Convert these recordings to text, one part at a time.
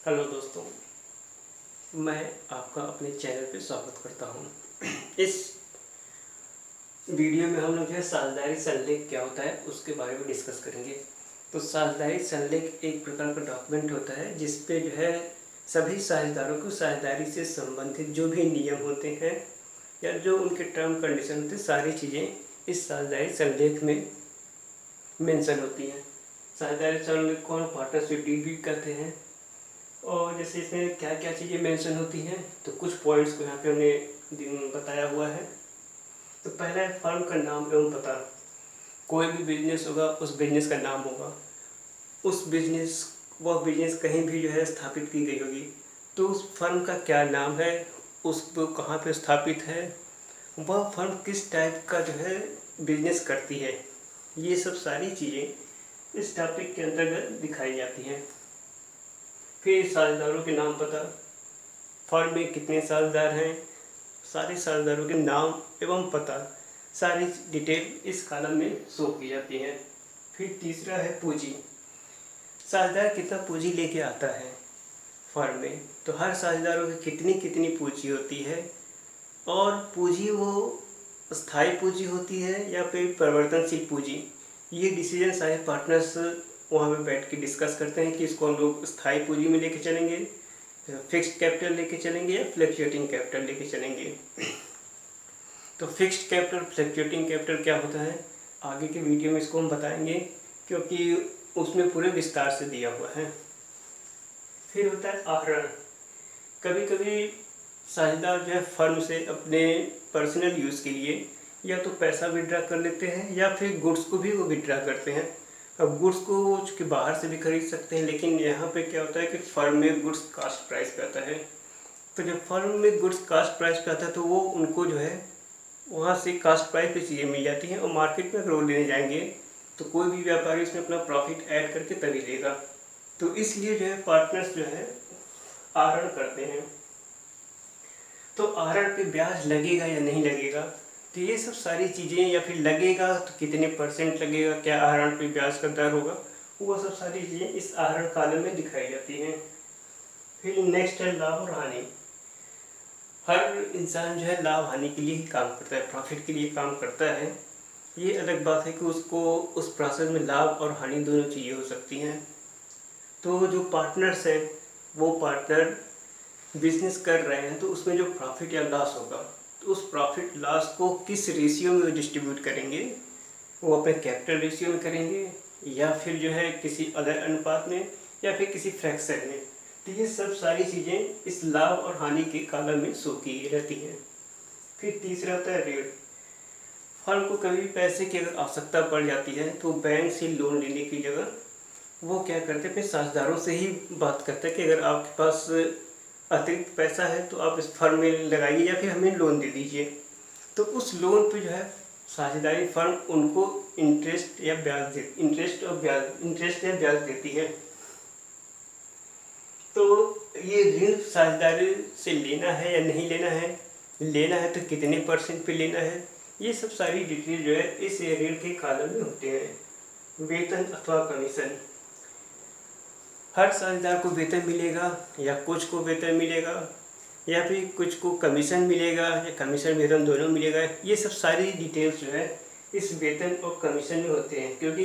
Hello दोस्तों, मैं आपका अपने चैनल पे स्वागत करता हूँ। इस वीडियो में हम लोग जो है साझेदारी संलेख क्या होता है उसके बारे में डिस्कस करेंगे। तो साझेदारी संलेख एक प्रकार का डॉक्यूमेंट होता है जिस पे जो है सभी साझेदारों को साझेदारी से संबंधित जो भी नियम होते हैं या जो उनके टर्म कंडीशन होते हैं, सारी चीज़ें इस साझेदारी संलेख में मेंशन होती हैं। साझेदारी संलेख को पार्टनरशिप डीड भी कहते हैं। और जैसे इसमें क्या क्या चीज़ें मेंशन होती हैं तो कुछ पॉइंट्स को यहाँ पे हमने बताया हुआ है। तो पहला है फर्म का नाम एवं पता। कोई भी बिजनेस होगा उस बिजनेस का नाम होगा। वह बिजनेस कहीं भी जो है स्थापित की गई होगी तो उस फर्म का क्या नाम है, उसको कहाँ पे स्थापित है, वह फर्म किस टाइप का जो है बिजनेस करती है, ये सब सारी चीज़ें इस टॉपिक के अंतर्गत दिखाई जाती हैं। फिर साझेदारों के नाम पता, फर्म में कितने साझेदार हैं, सारे साझेदारों के नाम एवं पता, सारी डिटेल इस कॉलम में शो की जाती है। फिर तीसरा है पूंजी। साझेदार कितना पूंजी लेके आता है फर्म में, तो हर साझेदारों की कितनी कितनी पूंजी होती है और पूंजी वो स्थायी पूंजी होती है या फिर परिवर्तनशील पूंजी, ये डिसीजन सारे पार्टनर्स वहाँ पे बैठ के डिस्कस करते हैं कि इसको हम लोग स्थायी पूंजी में लेके चलेंगे, फिक्स्ड कैपिटल लेके चलेंगे या फ्लक्चुएटिंग कैपिटल लेके चलेंगे। तो फिक्स्ड कैपिटल फ्लक्चुएटिंग कैपिटल क्या होता है आगे के वीडियो में इसको हम बताएंगे क्योंकि उसमें पूरे विस्तार से दिया हुआ है। फिर होता है आहरण। कभी कभी साझेदार जो है फर्म से अपने पर्सनल यूज़ के लिए या तो पैसा विड्रा कर लेते हैं या फिर गुड्स को भी वो विड्रा करते हैं। अब गुड्स को चूँकि बाहर से भी खरीद सकते हैं, लेकिन यहाँ पे क्या होता है कि फर्म में गुड्स कास्ट प्राइस पे आता है। तो जब फर्म में गुड्स कास्ट प्राइस पे आता है तो वो उनको जो है वहाँ से कास्ट प्राइस पे चीज़ें मिल जाती हैं और मार्केट में अगर वो लेने जाएंगे तो कोई भी व्यापारी उसमें अपना प्रॉफिट ऐड करके तभी लेगा। तो इसलिए जो है पार्टनर्स जो है आहरण करते हैं। तो आहरण पे ब्याज लगेगा या नहीं लगेगा, तो ये सब सारी चीज़ें, या फिर लगेगा तो कितने % लगेगा, क्या आहरण पे ब्याज का दर होगा, वो सब सारी चीज़ें इस आहरण कॉलम में दिखाई जाती हैं। फिर नेक्स्ट है लाभ और हानि। हर इंसान जो है लाभ हानि के लिए ही काम करता है, प्रॉफिट के लिए काम करता है। ये अलग बात है कि उसको उस प्रोसेस में लाभ और हानि दोनों चीज़ें हो सकती हैं। तो जो पार्टनर्स हैं वो पार्टनर बिजनेस कर रहे हैं तो उसमें जो प्रॉफिट या लॉस होगा तो उस प्रॉफिट लॉस को किस रेशियो में डिस्ट्रीब्यूट करेंगे, वो अपने कैपिटल रेशियो में करेंगे या फिर जो है किसी अदर अनुपात में या फिर किसी फ्रैक्शन में। तो ये सब सारी चीज़ें इस लाभ और हानि के कॉलम में शो की रहती हैं। फिर तीसरा होता है ऋण। फर्म को कभी भी पैसे की अगर आवश्यकता पड़ जाती है तो बैंक से लोन लेने की जगह वो क्या करते हैं, अपने साझेदारों से ही बात करते हैं कि अगर आपके पास अतिरिक्त पैसा है तो आप इस फर्म में लगाइए या फिर हमें लोन दे दीजिए। तो उस लोन पे जो है साझेदारी फर्म उनको इंटरेस्ट या ब्याज देती है। तो ये ऋण साझेदारी से लेना है या नहीं लेना है तो कितने % पे लेना है, ये सब सारी डिटेल जो है इस ऋण के कॉलम में होते हैं। वेतन अथवा कमीशन। हर साझेदार को वेतन मिलेगा या कुछ को वेतन मिलेगा या फिर कुछ को कमीशन मिलेगा या कमीशन वेतन दोनों मिलेगा, ये सब सारी डिटेल्स जो है इस वेतन और कमीशन में होते हैं। क्योंकि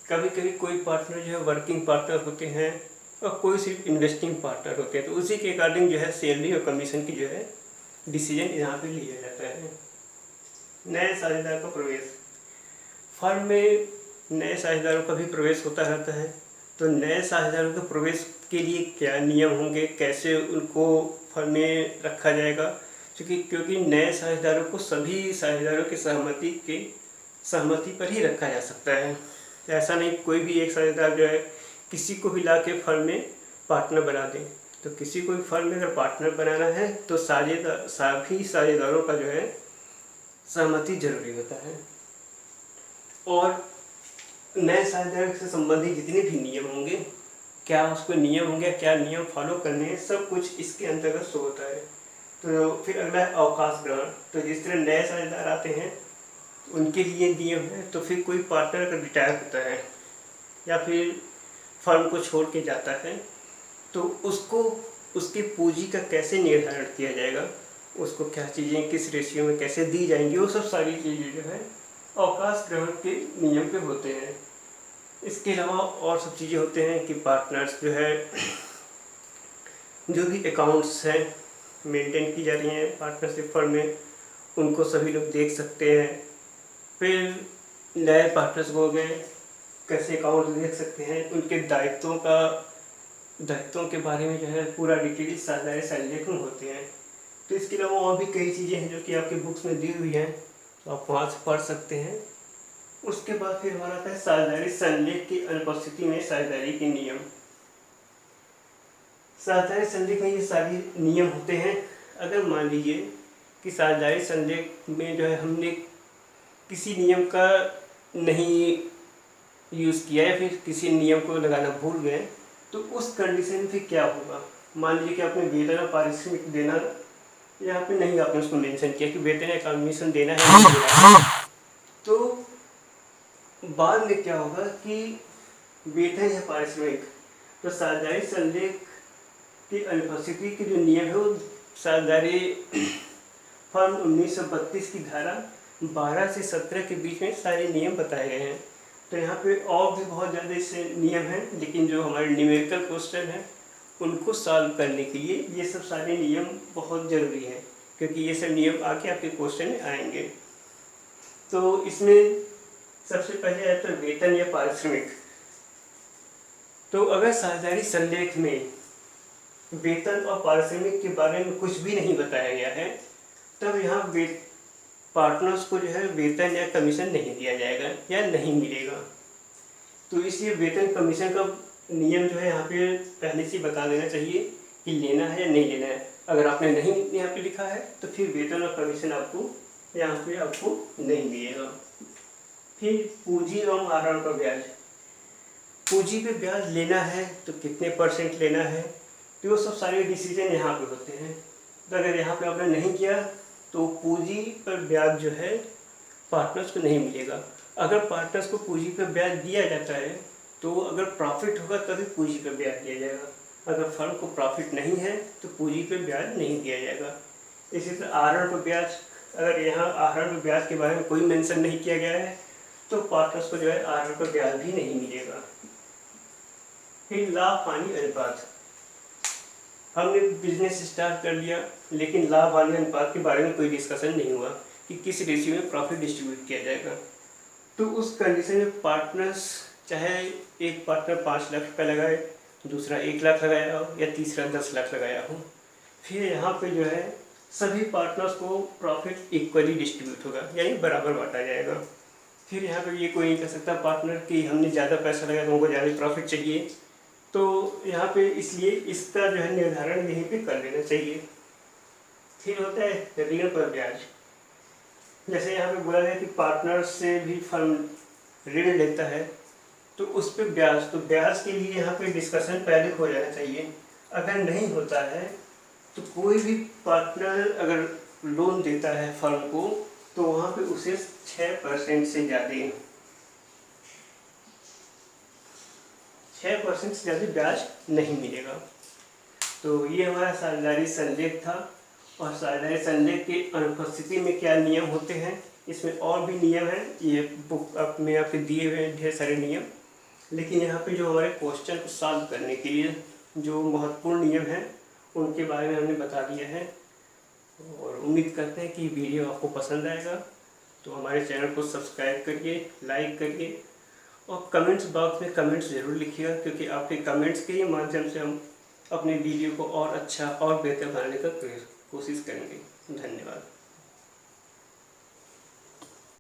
कभी कभी कोई पार्टनर जो है वर्किंग पार्टनर होते हैं और कोई सिर्फ इन्वेस्टिंग पार्टनर होते हैं, तो उसी के अकॉर्डिंग जो है सैलरी और कमीशन की जो है डिसीजन यहाँ पे लिया जाता है। नए साझेदार का प्रवेश। फर्म में नए साझेदारों का भी प्रवेश होता रहता है। तो नए साझेदारों के प्रवेश के लिए क्या नियम होंगे, कैसे उनको फर्म में रखा जाएगा, क्योंकि नए साझेदारों को सभी साझेदारों की सहमति पर ही रखा जा सकता है। ऐसा नहीं कोई भी एक साझेदार जो है किसी को भी ला के फर्म में पार्टनर बना दें। तो किसी को भी फर्म में अगर पार्टनर बनाना है तो सभी साझेदारों का जो है सहमति जरूरी होता है। और नए साझेदार से संबंधित जितने भी नियम होंगे, क्या नियम फॉलो करने हैं, सब कुछ इसके अंतर्गत शो होता है। तो फिर अगला है अवकाश ग्रहण। तो जिस तरह नए साझेदार आते हैं उनके लिए नियम है। तो फिर कोई पार्टनर अगर रिटायर होता है या फिर फर्म को छोड़ के जाता है तो उसको उसकी पूंजी का कैसे निर्धारण किया जाएगा, उसको क्या चीज़ें किस रेशियो में कैसे दी जाएंगी, वो सब सारी चीज़ें जो है अवकाश ग्रहण के नियम पे होते हैं। इसके अलावा और सब चीज़ें होते हैं कि पार्टनर्स जो है जो भी अकाउंट्स हैं मेंटेन की जा रही हैं पार्टनरशिप फर्म में, उनको सभी लोग देख सकते हैं। फिर नए पार्टनर्स हो गए, कैसे अकाउंट देख सकते हैं, उनके दायित्वों के बारे में जो है पूरा डिटेल साझेदारी संलेख में होते हैं। तो इसके अलावा और भी कई चीज़ें हैं जो कि आपके बुक्स में दी हुई हैं, तो आप वहाँ से पढ़ सकते हैं। उसके बाद फिर हमारा आता है साझेदारी संलेख की अनुपस्थिति में साझेदारी के नियम। साझेदारी संलेख में ये सारे नियम होते हैं। अगर मान लीजिए कि साझेदारी संलेख में जो है हमने किसी नियम का नहीं यूज़ किया है, फिर किसी नियम को लगाना भूल गए, तो उस कंडीशन में फिर क्या होगा। मान लीजिए कि आपने वेतन और पारिश्रमिक देना, यहाँ पे नहीं आपने उसको मेंशन किया कि वेतन या कमीशन देना है नहीं देना है, तो बाद में क्या होगा कि वेतन या पारिश्रमिक, तो साझेदारी संलेख की अनुपस्थिति के जो नियम है वो साझेदारी फर्म 1932 की धारा 12 से 17 के बीच में सारे नियम बताए गए हैं। तो यहाँ पे और भी बहुत ज़्यादा ऐसे नियम हैं, लेकिन जो हमारे न्यूमेरिकल क्वेश्चन हैं उनको सॉल्व करने के लिए ये सब सारे नियम बहुत ज़रूरी हैं, क्योंकि ये सब नियम आके आपके क्वेश्चन में आएंगे। तो इसमें सबसे पहले आता है वेतन या पारिश्रमिक। तो अगर साझेदारी संलेख में वेतन और पारिश्रमिक के बारे में कुछ भी नहीं बताया गया है, तब यहाँ पार्टनर्स को जो है वेतन या कमीशन नहीं दिया जाएगा या नहीं मिलेगा। तो इसलिए वेतन कमीशन का नियम जो है यहाँ पे पहले से बता देना चाहिए कि लेना है या नहीं लेना है। अगर आपने नहीं यहाँ पे लिखा है तो फिर वेतन और कमीशन आपको यहाँ पे आपको नहीं मिलेगा। फिर पूंजी एवं आहरण का ब्याज। पूंजी पे ब्याज लेना है तो कितने % लेना है, तो वो सब सारे डिसीजन यहाँ पे होते हैं। तो अगर यहाँ पे आपने नहीं किया तो पूंजी पर ब्याज जो है पार्टनर्स को नहीं मिलेगा। अगर पार्टनर्स को पूंजी पर ब्याज दिया जाता है तो अगर प्रॉफिट होगा तभी पूंजी पर ब्याज दिया जाएगा। अगर फर्म को प्रॉफिट नहीं है तो पूंजी पर ब्याज नहीं दिया जाएगा। इसी तरह आहरण पर ब्याज, अगर यहाँ आहरण पर ब्याज के बारे में कोई मेंशन नहीं किया गया है तो पार्टनर्स को जो है आहरण पर ब्याज भी नहीं मिलेगा। फिर लाभ हानि अनुपात। हमने बिजनेस स्टार्ट कर लिया लेकिन लाभ हानि अनुपात के बारे में कोई डिस्कशन नहीं हुआ कि किस रेशियो में प्रॉफिट डिस्ट्रीब्यूट किया जाएगा। तो उस कंडीशन में पार्टनर्स, चाहे एक पार्टनर 5 लाख रुपये लगाए, दूसरा 1 लाख लगाया हो या तीसरा 10 लाख लगाया हो, फिर यहाँ पे जो है सभी पार्टनर्स को प्रॉफिट इक्वली डिस्ट्रीब्यूट होगा, यानी बराबर बांटा जाएगा। फिर यहाँ पे ये कोई नहीं कह सकता पार्टनर कि हमने ज़्यादा पैसा लगाया तो हमको ज़्यादा प्रॉफिट चाहिए, तो यहाँ पे इसलिए इसका जो है निर्धारण यहीं पे कर लेना चाहिए। फिर होता है ऋण पर ब्याज। जैसे यहाँ पे बोला गया कि पार्टनर से भी फर्म ऋण लेता है तो उस पर ब्याज, तो ब्याज के लिए यहाँ पे डिस्कशन पहले हो जाना चाहिए। अगर नहीं होता है तो कोई भी पार्टनर अगर लोन देता है फर्म को तो वहाँ पे उसे 6% से ज़्यादा 6% से ज़्यादा ब्याज नहीं मिलेगा। तो ये हमारा साझेदारी संलेख था, और साझेदारी संलेख की अनुपस्थिति में क्या नियम होते हैं, इसमें और भी नियम हैं, ये बुक में आपके दिए हुए हैं ढेर सारे नियम। लेकिन यहाँ पे जो हमारे क्वेश्चन को सॉल्व करने के लिए जो महत्वपूर्ण नियम हैं उनके बारे में हमने बता दिया है, और उम्मीद करते हैं कि वीडियो आपको पसंद आएगा। तो हमारे चैनल को सब्सक्राइब करिए, लाइक करिए, और कमेंट्स बॉक्स में कमेंट्स ज़रूर लिखिएगा, क्योंकि आपके कमेंट्स के ही माध्यम से हम अपने वीडियो को और अच्छा और बेहतर बनाने का कोशिश करेंगे। धन्यवाद।